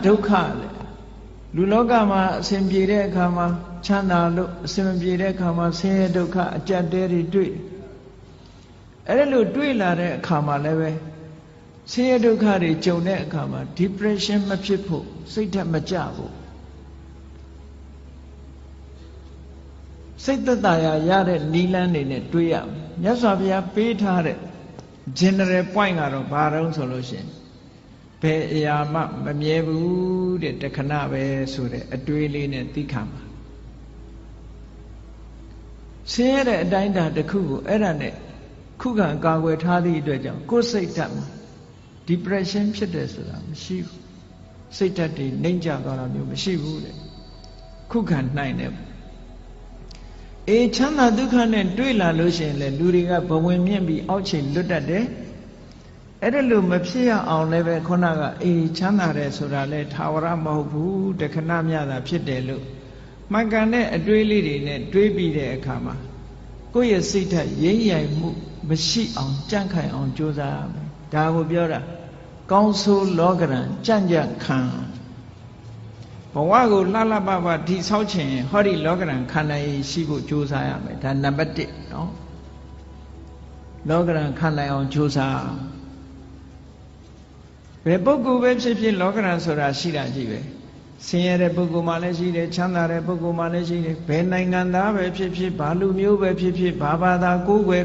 ဒုက္ခလေလူလောကမှာအစဉ်ပြေတဲ့အခါမှာချမ်းသာလို့အစဉ်မပြေတဲ့အခါမှာဆင်းရဲဒုက္ခအကြက်တဲတွေတွေ့အဲ့ဒါလို့တွေ့လာတဲ့အခါမှာလည်းပဲဆင်းရဲဒုက္ခတွေကြုံတဲ့အခါမှာ depression မဖြစ်ဖို့စိတ်ဓာတ်မကျဖို့စိတ်သက်သာရတဲ့နိလန်းတွေနဲ့တွေးရမယ်မြတ်စွာဘုရားပေးထားတဲ့ general point ကတော့ဘာတုံးဆိုလို့ရှိရင်ဘယ်အရာမှမမြဲဘူးတဲ့တခဏပဲဆိုတဲ့အတွေးလေးနဲ့သိခံပါဆင်းရဲတဲ့အတိုင်းအတာတစ်ခုကိုအဲ့ဒါနဲ့ခုခံကာကွယ်ထားသည့်အတွက်ကြောင့်ကိုယ်စိတ်ဓာတ်မှာ depression ဖြစ်တယ်ဆိုတာမရှိဘူးစိတ်ဓာတ်တွေနှိမ့်ကျသွားတာမျိုးမရှိဘူးတဲ့ခုခံနိုင်တယ်အေးချမ်းသာဒုက္ခနဲ့တွေ့လာလို့ရှိရင်လေလူတွေကဘဝင်မြင့်ပြီးအောက်ခြေလွတ်တတ်တယ်အဲ့ဒါလို့မဖြစ်ရအောင်လည်းပဲခုနကအေးချမ်းသာတယ်ဆိုတာလေထာဝရမဟုတ်ဘူးတခဏမျှတာဖြစ်တယ်လို့မှန်ကန်တဲ့အတွေးလေးတွေနဲ့တွေးပြီးတဲ့အခါမှာကိုယ့်ရဲ့စိတ်ဓာတ်ရိမ့်ရိုင်မှုမရှိအောင်ကြန့်ခိုင်အောင်ကြိုးစားရမယ်ဒါကိုပြောတာကောင်းဆိုးလောကရန်ကြံ့ကြံ့ခံဘဝကိုလှလှပပဒီဆောက်ခြင်းဟောဒီလောကရန်ခန္ဓာရည်ရှိဖို့ကြိုးစားရမယ်ဒါနံပါတ်1နော်လောကရန်ခန္ဓာအောင်ကြိုးစားဘယ်ပုဂ္ဂိုလ်ပဲဖြစ်ဖြစ်လောကရန်ဆိုတာရှိတာကြည့်ပဲဆင်းရဲတဲ့ပုဂ္ဂိုလ်မှလည်းရှိတယ်ချမ်းသာတဲ့ပုဂ္ဂိုလ်မှလည်းရှိတယ်ဘယ်နိုင်ငံသားပဲဖြစ်ဖြစ်ဘာလူမျိုးပဲဖြစ်ဖြစ်ဘာဘာသာကိုယ်ွယ်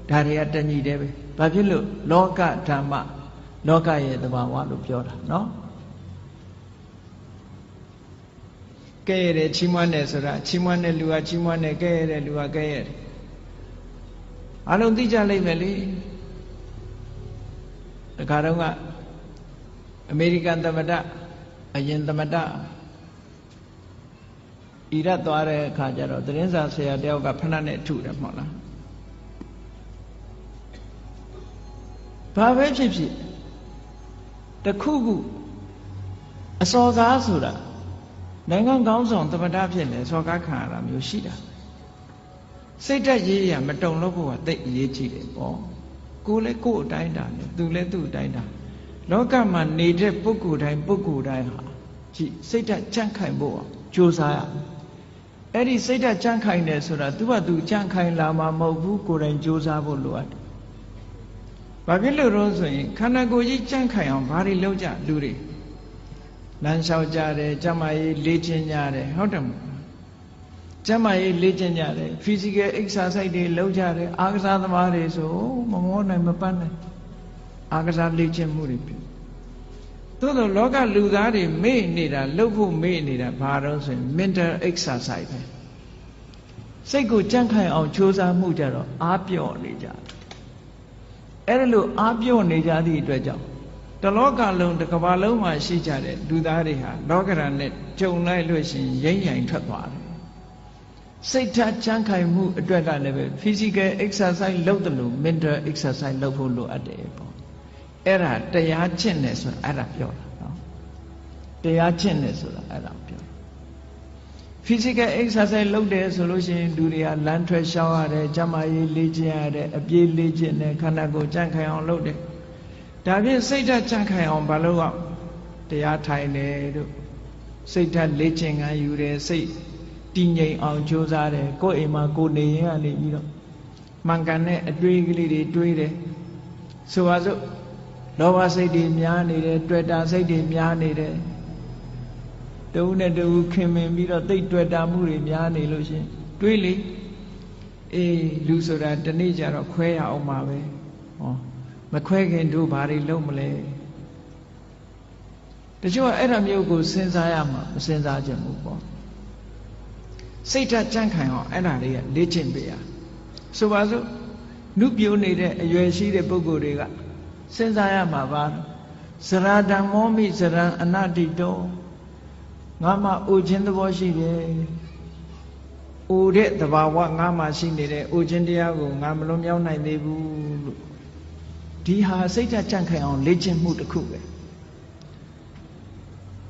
ဒါတွေကတညီတယ်ပဲဘာဖြစ်လို့လောကဓမ္မလောကရဲ့သဘာဝလို့ပြောတာနော်ကဲရတယ်ချီးမွမ်းတယ်ဆိုတာချီးမွမ်းတဲ့လူကချီးမွမ်းတယ်ကဲရတဲ့လူကကဲရတယ်အလုံးသိကြလိမ့်မယ်လေတခါတော့ကအမေရိကန်သမ္မတအရင်သမ္မတအီရတ်သွားတဲ့အခါကျတော့သတင်းစာဆရာတယောက်ကဖဏနဲ့ထုတယ်မဟုတ်လားဘာပဲဖြစ်ဖြစ်တခုခုအစော်ကားဆိုတာနိုင်ငံကောင်းဆောင်သမ္မတဖြစ်နေစော်ကားခံရတာမျိုးရှိတာစိတ်ဓာတ်ရေးရမတုံလို့ဖို့ကသိအရေးကြီးတယ်ပေါ့ကိုယ်လည်းကိုယ်အတိုင်းတာနဲ့သူလည်းသူ့အတိုင်းတာလောကမှာနေတဲ့ပုဂ္ဂိုလ်တိုင်းဟာကြည့်စိတ်ဓာတ်ကြန့်ခိုင်ဖို့ကြိုးစားရအဲ့ဒီစိတ်ဓာတ်ကြန့်ခိုင်တယ်ဆိုတာသူကသူကြန့်ခိုင်လာမှာမဟုတ်ဘူးကိုယ်တိုင်ကြိုးစားဖို့လိုအပ်တယ်ဘာဖြစ်လို့တော့ဆိုရင်ခန္ဓာကိုယ်ကြီးကြန့်ခိုင်အောင်ဘာတွေလုပ်ကြလူတွေလမ်းလျှောက်ကြတယ်ကျမကြီးလေ့ကျင့်ကြတယ်ဟုတ်တယ်မဟုတ်ကျမကြီးလေ့ကျင့်ကြတယ် physical exercise တွေလုပ်ကြတယ်အားကစားသမားတွေဆိုမမောနိုင်မပန်းနိုင်အားကစားလေ့ကျင့်မှုတွေပြုသို့သောလောကလူသားတွေမေ့နေတာလှုပ်ဖို့မေ့နေတာဘာတော့ဆိုရင် mental exercise ပဲစိတ်ကိုကြန့်ခိုင်အောင်ကြိုးစားမှုကြတော့အားပြော့နေကြတယ်အဲ့ဒါလို့အားပြော့နေကြသည့်အတွက်ကြောင့်တလောကလုံးတစ်ကမ္ဘာလုံးမှာရှိကြတဲ့လူသားတွေဟာလောကရန်နဲ့ကြုံလိုက်လို့ရှိရင်ရိမ့်ရိုင်ထွက်သွားတယ်စိတ်ဓာတ်ကြန့်ခိုင်မှုအတွက်ကလည်းပဲ physical exercise လုပ်တယ်လို့ mental exercise လုပ်ဖို့လိုအပ်တယ်ပေါ့အဲ့ဒါတရားကျင့်တယ်ဆိုတာအဲ့ဒါပြောတာနော်တရားကျင့်တယ်ဆိုတာအဲ့ဒါပြော physical exercise လုပ်တယ်ဆိုလို့ရှိရင်လူတွေကလမ်းထွက်ရှောင်းရတယ်ကျန်းမာရေးလေ့ကျင့်ရတယ်အပြေးလေ့ကျင့်တယ်ခန္ဓာကိုယ်ကြန့်ခိုင်အောင်လုပ်တယ်ဒါဖြင့်စိတ်ဓာတ်ကြန့်ခိုင်အောင်ဘာလို့ကတရားထိုင်တယ်တို့စိတ်ဓာတ်လေ့ကျင့်ခန်းယူတယ်စိတ်တည်ငြိမ်အောင်ကြိုးစားတယ်ကိုယ်အိမ်မှာကိုယ်နေရင်ကနေပြီးတော့မှန်ကန်တဲ့အတွေးကလေးတွေတွေးတယ်ဆိုပါစို့လောဘစိတ်တွေများနေတယ်တွေ့တာစိတ်တွေများနေတယ်တူနဲ့တူခင်မင်ပြီးတော့သိတွေ့တာမှုတွေများနေလို့ရှင်တွေးလေအေးလူဆိုတာတနေ့ကျတော့ခွဲရအောင်ပါပဲဟောမခွဲခင်တို့ဘာတွေလုပ်မလဲတချို့ကအဲ့ဒါမျိုးကိုစဉ်းစားရမှာမစဉ်းစားကြဘူးပေါ့စိတ်ဓာတ်ကြန့်ခိုင်အောင်အဲ့ဒါတွေကလေ့ကျင့်ပေးရဆိုပါစို့နုပြိုးနေတဲ့အရွယ်ရှိတဲ့ပုဂ္ဂိုလ်တွေကစဉ်းစားရမှာပါဇရာဓမ္မောမိဇရံအနတ္တိတောငါမှအိုခြင်းသဘောရှိတယ်အိုတဲ့သဘာဝငါမှရှိနေတဲ့အိုခြင်းတရားကိုငါမလွန်မြောက်နိုင်သေးဘူးလို့ဒီဟာစိတ်ဓာတ်ကြန့်ခိုင်အောင်လေ့ကျင့်မှုတစ်ခုပဲ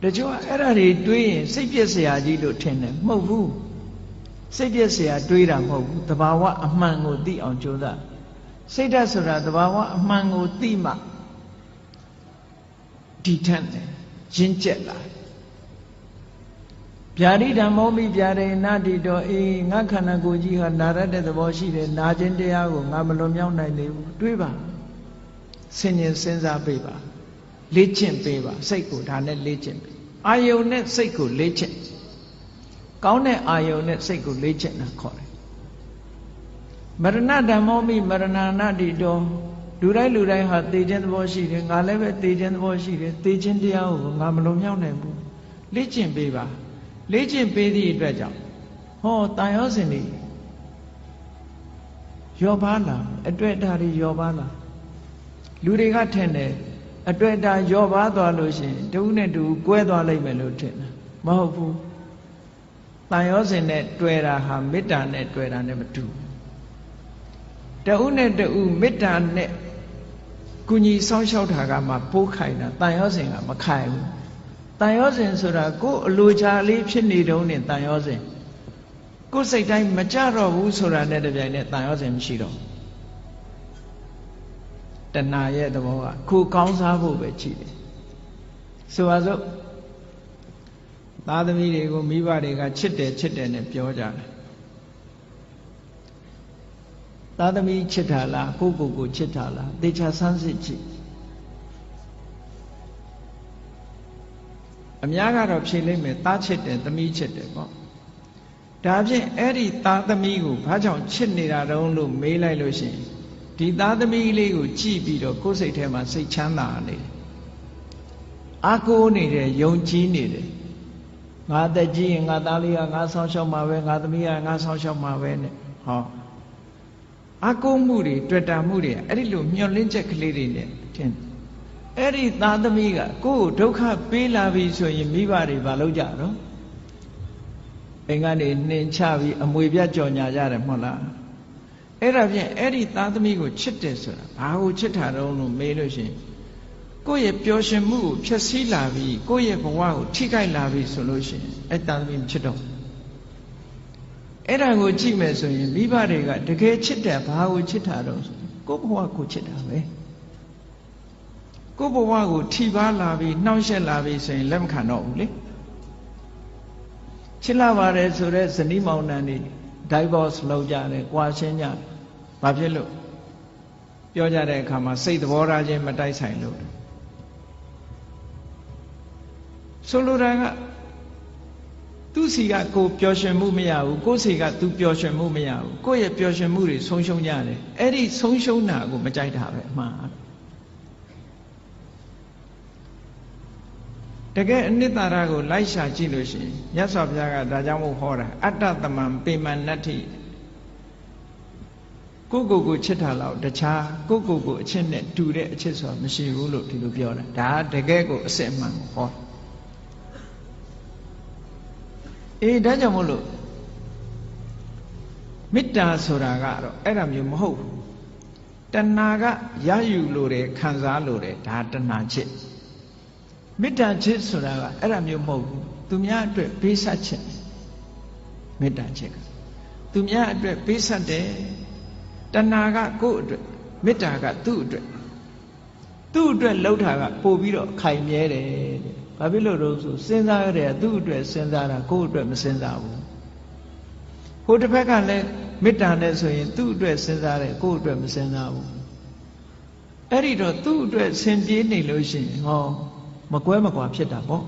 တချို့ကအဲ့ဒါတွေတွေးရင်စိတ်ပြည့်စရာကြီးလို့ထင်တယ်မဟုတ်ဘူးစိတ်ပြည့်စရာတွေးတာမဟုတ်ဘူးသဘာဝအမှန်ကိုသိအောင်ကြိုးစားစိတ်ဓာတ်ဆိုတာသဘာဝအမှန်ကိုသိမှဒီထက်တယ် ရင့်ကျက်လာဗျာတိဓမ္မောမိဗျာရေနတိတောအေးငါခန္ဓာကိုယ်ကြီးဟာနာရတဲ့သဘောရှိတယ်နာခြင်းတရားကိုငါမလွန်မြောက်နိုင်သေးဘူးတွေးပါဆင်ញင်စဉ်းစားပေးပါလေ့ကျင့်ပေးပါစိတ်ကိုဒါနဲ့လေ့ကျင့်ပေးအာယုန်နဲ့စိတ်ကိုလေ့ကျင့်ကောင်းတဲ့အာယုန်နဲ့စိတ်ကိုလေ့ကျင့်တာခေါ်တယ်မရဏဓမ္မောမိမရဏနာတိတောလူတိုင်းဟာသိခြင်းသဘောရှိတယ်ငါလည်းပဲသိခြင်းသဘောရှိတယ်သိခြင်းတရားကိုငါမလွန်မြောက်နိုင်ဘူးလေ့ကျင့်ပေးပါလေ့ကျင့်ပေးသည့်အတွက်ကြောင့်ဟောတန်ရောစင်တွေယောပါလာအတွေ့အတာတွေယောပါလာလူတွေကထင်တယ်အတွေ့အတာယောပါသွားလို့ရှိရင်တဦးနဲ့တူကွဲသွားလိမ့်မယ်လို့ထင်တယ်မဟုတ်ဘူးတန်ရောစင်နဲ့တွေ့တာဟာမေတ္တာနဲ့တွေ့တာနဲ့မတူတဦးနဲ့တူမေတ္တာနဲ့ကုညီဆောင်ရှောက်တာကမှပိုးခိုင်တာတန်ရောစင်ကမခိုင်ဘူးတန်ရောစင်ဆိုတာကိုယ်အလိုချလေးဖြစ်နေတုန်းနဲ့တန်ရောစင်ကိုယ်စိတ်တိုင်းမကြတော့ဘူးဆိုတာနဲ့တပြိုင်နက်တန်ရောစင်မရှိတော့တဏှာရဲ့သဘောကကိုယ်ကောင်းစားဖို့ပဲရှိတယ်ဆိုပါစို့သားသမီးတွေကိုမိဘတွေကချစ်တယ်နဲ့ပြောကြတယ်သားသမီးချစ်တာလားကိုချစ်တာလားသေချာဆန်းစစ်ကြည့်အများကတော့ဖြေလိုက်မယ်သားချစ်တယ်သမီးချစ်တယ်ပေါ့ဒါဖြင့်အဲ့ဒီသားသမီးကိုဘာကြောင့်ချစ်နေတာတုံးလို့မေးလိုက်လို့ရှိရင်ဒီသားသမီးလေးကိုကြည့်ပြီးတော့ကိုယ်စိတ်ထဲမှာစိတ်ချမ်းသာနေတယ်အာကိုနေတယ်ယုံကြည်နေတယ်ငါသက်ကြီးရင်ငါသားလေးကငါဆောင်ရှောက်မှာပဲငါသမီးကငါဆောင်ရှောက်မှာပဲနဲ့ဟောအာကိုမှုတွေတွေ့တာမှုတွေအဲ့ဒီလိုမျောလင်းချက်ကလေးတွေနဲ့ထင်အဲ့ဒီသားသမီးကကိုယ့်ကိုဒုက္ခပေးလာပြီဆိုရင်မိဘတွေမလုပ်ကြတော့အိမ်ကနေနှင်ချပြီးအမွေပြတ်ကြော်ညာကြတယ်မဟုတ်လားအဲ့ဒါဖြင့်အဲ့ဒီသားသမီးကိုချစ်တယ်ဆိုတာဘာကိုချစ်တာတုံးလို့မေးလို့ရှိရင်ကိုယ့်ရဲ့ပျော်ရွှင်မှုကိုဖျက်ဆီးလာပြီးကိုယ့်ရဲ့ဘဝကိုထိခိုက်လာပြီးဆိုလို့ရှိရင်အဲ့သားသမီးမချစ်တော့အဲ့ဒါကိုကြည့်မယ်ဆိုရင်မိဘတွေကတကယ်ချစ်တယ်ဘာကိုချစ်တာတုံးဆိုကိုယ့်ဘဝကိုချစ်တာပဲကိုယ့်ဘဝကိုထိပါလာပြီးနှောင့်ယှက်လာပြီးဆိုရင်လက်မခံတော့ဘူးလေချစ်လာပါတယ်ဆိုတော့ဇနီးမောင်နှံတွေ divorce လုပ်ကြတယ်၊ကွာရှင်းကြတယ်။ဘာဖြစ်လို့ပြောကြတဲ့အခါမှာစိတ်သဘောထားချင်းမတိုက်ဆိုင်လို့ဆိုလိုတာကသူစီကကိုပျော်ရွှင်မှုမရဘူးကိုစီကသူပျော်ရွှင်မှုမရဘူးကိုရဲ့ပျော်ရွှင်မှုတွေဆုံးရှုံးကြတယ်အဲ့ဒီဆုံးရှုံးတာကိုမကြိုက်တာပဲအမှားတကယ်အနိတ္တရာကိုလိုက်ရှာကြည့်လို့ရှိရင်မြတ်စွာဘုရားကဒါကြောင့်မို့ဟောတာအတ္တသမံပေမနတ္ထိကိုချစ်တာလောက်တခြားကိုအချစ်နဲ့တူတဲ့အချစ်ဆိုတာမရှိဘူးလို့ဒီလိုပြောတာဒါတကယ်ကိုအစစ်အမှန်ကိုဟောဒါကြောင့်မို့လို့မေတ္တာဆိုတာကတော့အဲ့ဒါမျိုးမဟုတ်ဘူးတဏှာကရယူလို့တယ်ခံစားလို့တယ်ဒါတဏှာချစ်မေတ္တာချစ်ဆိုတာကအဲ့ဒါမျိုးမဟုတ်ဘူးသူများအတွက်ပေးဆက်ခြင်းမေတ္တာချစ်ကသူများအတွက်ပေးဆက်တယ်တဏှာကကိုယ့်အတွက်မေတ္တာကသူ့အတွက်လှုပ်တာကပို့ပြီးတော့ခိုင်မြဲတယ်တဲ့ဘာဖြစ်လို့တော့ဆိုစဉ်းစားရတယ်သူ့အတွက်စဉ်းစားတာကိုယ့်အတွက်မစဉ်းစားဘူးဟိုတစ်ဖက်ကလည်းမေတ္တာနဲ့ဆိုရင်သူ့အတွက်စဉ်းစားတယ်ကိုယ့်အတွက်မစဉ်းစားဘူးအဲ့ဒီတော့သူ့အတွက်ဆင်ပြေးနေလို့ရှိရင်ဟောမကွဲမကွာဖြစ်တာပေါ့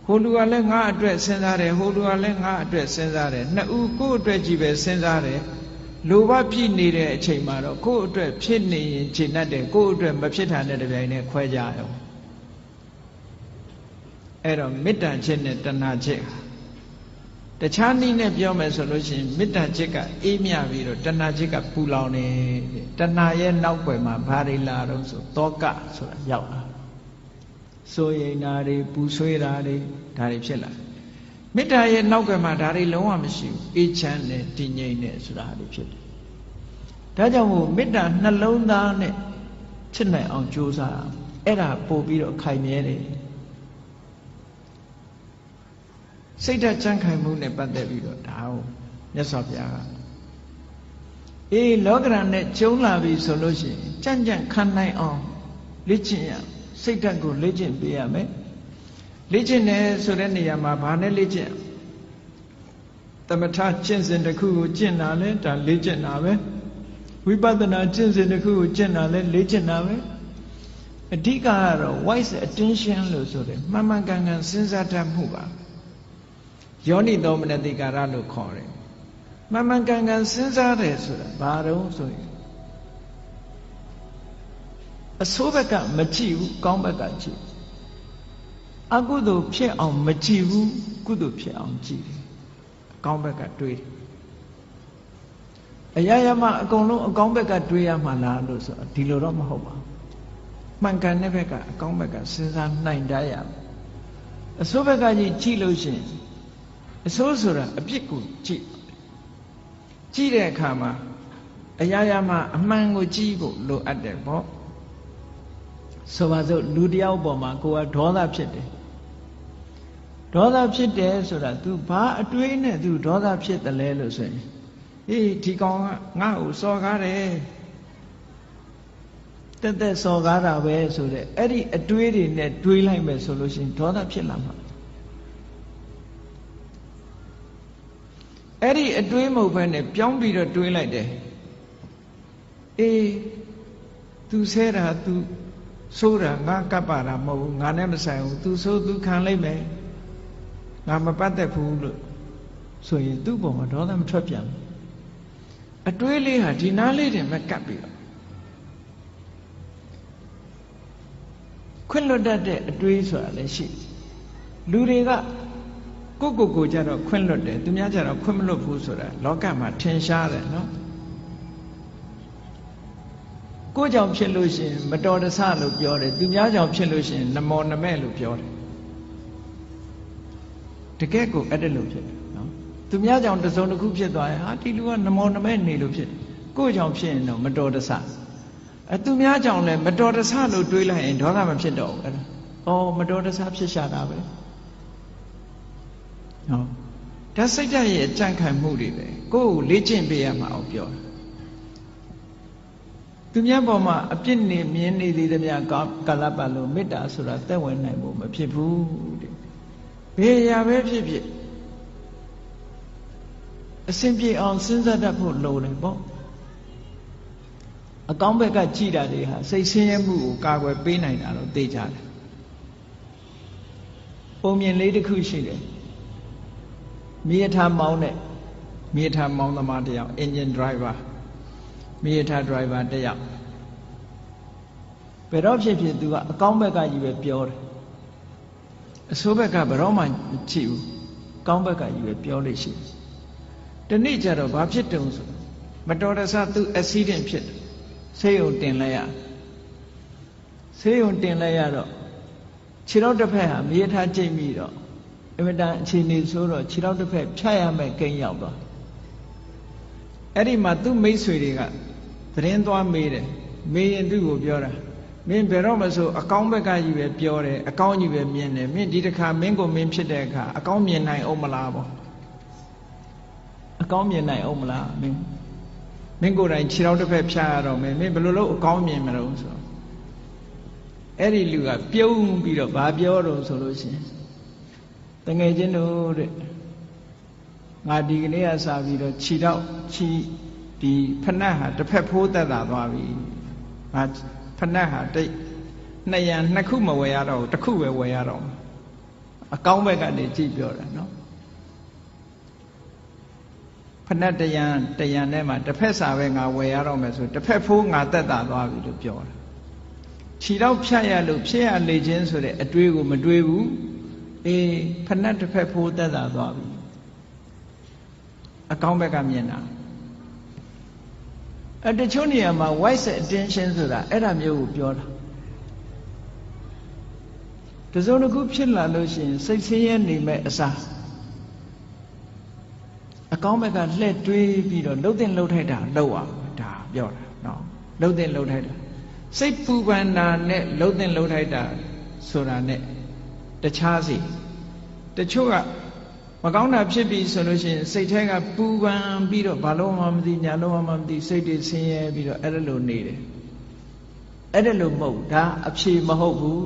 ဟိုလူကလည်းငါအတွက်စဉ်းစားတယ်ဟိုလူကလည်းငါအတွက်စဉ်းစားတယ်နှစ်ဦးကိုယ့်အတွက်ကြီးပဲစဉ်းစားတယ်လိုဘဖြစ်နေတဲ့အချိန်မှာတော့ကိုယ့်အတွက်ဖြစ်နေရင်ခြေနှက်တယ်ကိုယ့်အတွက်မဖြစ်တာနဲ့တပြိုင်တည်းခွဲကြရောအဲ့တော့မေတ္တာချစ်နဲ့တဏှာချစ်တခြားနည်းနဲ့ပြောမယ်ဆိုလို့ရှိရင်မေတ္တာချစ်ကအေးမြပြီးတော့တဏှာချစ်ကပူလောင်နေတဏှာရဲ့နောက်ွယ်မှာဘာတွေလာတော့ဆိုတောကဆိုတာရောက်လာစိုးရိမ်တာတွေပူဆွေးတာတွေဒါတွေဖြစ်လာမေတ္တာရဲ့နောက်ကမှဒါတွေလုံးဝမရှိဘူးအေးချမ်းနဲ့တည်ငြိမ်နဲ့ဆိုတာတွေဖြစ်တယ်ဒါကြောင့်မို့မေတ္တာနှလုံးသားနဲ့ချစ်နိုင်အောင်ကြိုးစားအဲ့ဒါပို့ပြီးတော့ခိုင်မြဲတယ်စိတ်ဓာတ်ကြံ့ခိုင်မှုနဲ့ပတ်သက်ပြီးတော့ဒါကိုမြတ်စွာဘုရားကလောကရန်နဲ့ကျုံလာပြီဆိုလို့ရှိရင်ကြံ့ကြံ့ခံနိုင်အောင်လေ့ကျင့်ရစိတ်ဓာတ်ကိုလေ့ကျင့်ပေးရမယ် လေ့ကျင့်တယ်ဆိုတဲ့နေရာမှာဘာနဲ့လေ့ကျင့်သမထကျင့်စဉ်တစ်ခုကိုကျင့်တာလဲဒါလေ့ကျင့်တာပဲဝိပဿနာကျင့်စဉ်တစ်ခုကိုကျင့်တာလဲလေ့ကျင့်တာပဲအဓိကကတော့ wise attention လို့ဆိုတယ်မှန်မှန်ကန်ကန်စဉ်းစားတတ်မှုပါယောနိသောမနတိကာရလို့ခေါ်တယ်မှန်မှန်ကန်ကန်စဉ်းစားတယ်ဆိုတာဘာတော့ဆိုရင်အဆိုးဘက်ကမကြည့်ဘူးကောင်းဘက်ကကြည့်အကုသိုလ်ဖြစ်အောင်မကြည့်ဘူးကုသိုလ်ဖြစ်အောင်ကြည့်တယ်အကောင်းဘက်ကတွေးတယ်အရာရာမှာအကုန်လုံးအကောင်းဘက်ကတွေးရမှာလားလို့ဆိုဒီလိုတော့မဟုတ်ပါဘူးမှန်ကန်တဲ့ဘက်ကအကောင်းဘက်ကစဉ်းစားနိုင်တတ်ရမယ်အဆိုးဘက်ကကြည့်လို့ရှိရင်အဆိုးဆိုတာအပြစ်ကိုကြည့်တဲ့အခါမှာအရာရာမှာအမှန်ကိုကြည့်ဖို့လိုအပ်တယ်ပေါ့ဆိုပါစို့လူတယောက်ပေါ်မှာကိုယ်ကဒေါသဖြစ်တယ်ဒေါသဖြစ်တယ်ဆိုတာ तू ဘာအတွေးနဲ့ तू ဒေါသဖြစ်တယ်လဲလို့ဆိုရင်အေးဒီကောင်ကငါ့ကိုစော်ကားတယ်တက်စော်ကားတာပဲဆိုတဲ့အဲ့ဒီအတွေးတွေနဲ့တွေးလိုက်မယ်ဆိုလို့ရှိရင်ဒေါသဖြစ်လာမှာအဲ့ဒီအတွေးမဟုတ်ဘဲနဲ့ပြောင်းပြီးတော့တွေးလိုက်တယ်အေး तू ဆဲတာ तू ဆိုးတာငါကပ်ပါတာမဟုတ်ဘူးငါနဲ့မဆိုင်ဘူး तू ဆိုး तू ခံလိုက်မယ်ငါမပတ်သက်ဘူးလို့ဆိုရင်သူ့ပုံမှာဒေါသမထွက်ပြန်ဘူးအတွေးလေးဟာဒီနားလေးတင်မဲ့ကပ်ပြီးတော့ခွင့်လွတ်တတ်တဲ့အတွေးဆိုတာလည်းရှိလူတွေကကိုကြတော့ခွင့်လွတ်တယ်သူများကြတော့ခွင့်မလွတ်ဘူးဆိုတာလောကမှာထင်ရှားတယ်နော်ကိုကြောင့်ဖြစ်လို့ရှိရင်မတော်တဆလို့ပြောတယ်သူများကြောင့်ဖြစ်လို့ရှိရင်နမောနမဲ့လို့ပြောတယ်တကယ်ကိုအဲ့ဒါလို့ဖြစ်တယ်နော်သူများကြောင့်တစုံတစ်ခုဖြစ်သွားရင်ဟာဒီလူကနမောနမဲ့နေလို့ဖြစ်တယ်ကိုကြောင့်ဖြစ်ရင်တော့မတော်တဆသူများကြောင့်လည်းမတော်တဆလို့တွေးလိုက်ရင်ဒေါသမဖြစ်တော့ဘူးအဲ့ဒါမတော်တဆဖြစ်ရှာတာပဲနော်ဒါစိတ်ဓာတ်ရဲ့အကြံခံမှုတွေပဲကိုယ်ကိုလေ့ကျင့်ပေးရမှာအောင်ပြောတာသူများပေါ်မှာအပြစ်နေမြင်နေသေးသမျှကာလပတ်လုံးမေတ္တာဆိုတာသက်ဝင်နိုင်ဖို့မဖြစ်ဘူးတဲ့ဘယ်ရာပဲဖြစ်ဖြစ်အစဉ်ပြေအောင်စဉ်းစားတတ်ဖို့လိုတယ်ပေါ့အကောင်းဘက်ကကြည်တာတွေဟာစိတ်ဆင်းရဲမှုကိုကာကွယ်ပေးနိုင်တာတော့သိကြတယ်ပုံမြင်လေးတစ်ခုရှိတယ်မြေထားမောင်းတဲ့မြေထားမောင်းသမားတစ်ယောက် engine driver မြေထား driver တစ်ယောက်ဘယ်တော့ဖြစ်ဖြစ်သူကအကောင်းဘက်ကကြီးပဲပြောတယ်အဆိုးဘက်ကဘယ်တော့မှမကြည့်ဘူးကောင်းဘက်ကကြီးပဲပြောလို့ရှိတယ်တနေ့ကျတော့ဘာဖြစ်တုံဆိုမတော်တဆသူ accident ဖြစ်တယ်ဆေးရုံတင်လိုက်ရဆေးရုံတင်လိုက်ရတော့ခြေထောက်တစ်ဖက်ဟာမြေထားကျိတ်ပြီးတော့အမတန်အခြေအနေဆိုတော့ခြေထောက်တစ်ဖက်ဖြတ်ရမယ်ကိန်းရောက်သွားအဲ့ဒီမှာသူ့မိတ်ဆွေတွေကသတင်းသွားမေးတယ်မေးရင်သူ့ကိုပြောတာမင်းဘယ်တော့မှဆိုအကောင်းဘက်ကကြီးပဲပြောတယ်အကောင်းကြီးပဲမြင်တယ်မင်းဒီတစ်ခါမင်းကိုမင်းဖြစ်တဲ့အခါအကောင်းမြင်နိုင်အောင်မလားပေါ့အကောင်းမြင်နိုင်အောင်မလားမင်းကိုယ်တိုင်ခြေထောက်တစ်ဖက်ဖြတ်ရတော့မင်းဘယ်လိုလုပ်အကောင်းမြင်မလို့ဆိုအဲ့ဒီလူကပြုံးပြီးတော့ဗာပြောတော့ဆိုလို့ရှိရင်တငယ်ချင်းတို့တဲ့ငါဒီကနေ့ကစပြီးတော့ခြေထောက်ဒီဖဏတ်ဟာတစ်ဖက်ဖိုးသက်သာသွားပြီငါဖဏတ်ဟာနှစ်ရံနှစ်ခုမဝယ်ရတော့တစ်ခုပဲဝယ်ရတော့အကောင်းဘက်ကနေကြည့်ပြောတယ်နော်ဖဏတ်တရံထဲမှာတစ်ဖက်စာပဲငါဝယ်ရတော့မယ်ဆိုတစ်ဖက်ဖိုးငါသက်သာသွားပြီလို့ပြောတာခြေထောက်ဖြတ်ရလို့ဖြစ်ရလေခြင်းဆိုတဲ့အတွေးကိုမတွေးဘူးအေးဖဏတ်တစ်ဖက်ဖိုးသက်သာသွားပြီအကောင်းဘက်ကမြင်တာတချို့နေရာမှာ wise attention ဆိုတာအဲ့ဒါမျိုးကိုပြောတာတစုံတစ်ခုဖြစ်လာလို့ရှိရင်စိတ်ဆင်းရဲနေမဲ့အစားအကောင်းဘက်ကလှည့်တွေးပြီးတော့လှုပ်တဲ့လှုပ်ထိုက်တာလှုပ်အောင်ဒါပြောတာနော်လှုပ်တဲ့လှုပ်ထိုက်တာစိတ်ပူပန်တာနဲ့လှုပ်တဲ့လှုပ်ထိုက်တာဆိုတာနဲ့တခြားစီတချို့ကမကောင်းတာဖြစ်ပြီဆိုလို့ရှိရင်စိတ်ထဲကပူပန်ပြီးတော့ဘာလို့မှမသိညာလို့မှမသိစိတ်တွေဆင်းရဲပြီးတော့အဲ့ဒါလိုနေတယ်အဲ့ဒါလိုမဟုတ်ဒါအဖြေမဟုတ်ဘူး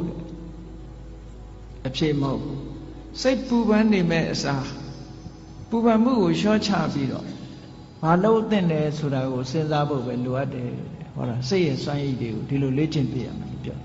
အဖြစ်မဟုတ်ဘူးစိတ်ပူပန်နေမဲ့အစားပူပန်မှုကိုလျှော့ချပြီးတော့ဘာလို့သင့်တယ်ဆိုတာကိုစဉ်းစားဖို့ပဲလိုအပ်တယ်ဟောတာစိတ်ရဲ့စွမ်းရည်တွေကိုဒီလိုလေ့ကျင့်ပြရမယ်လို့ပြော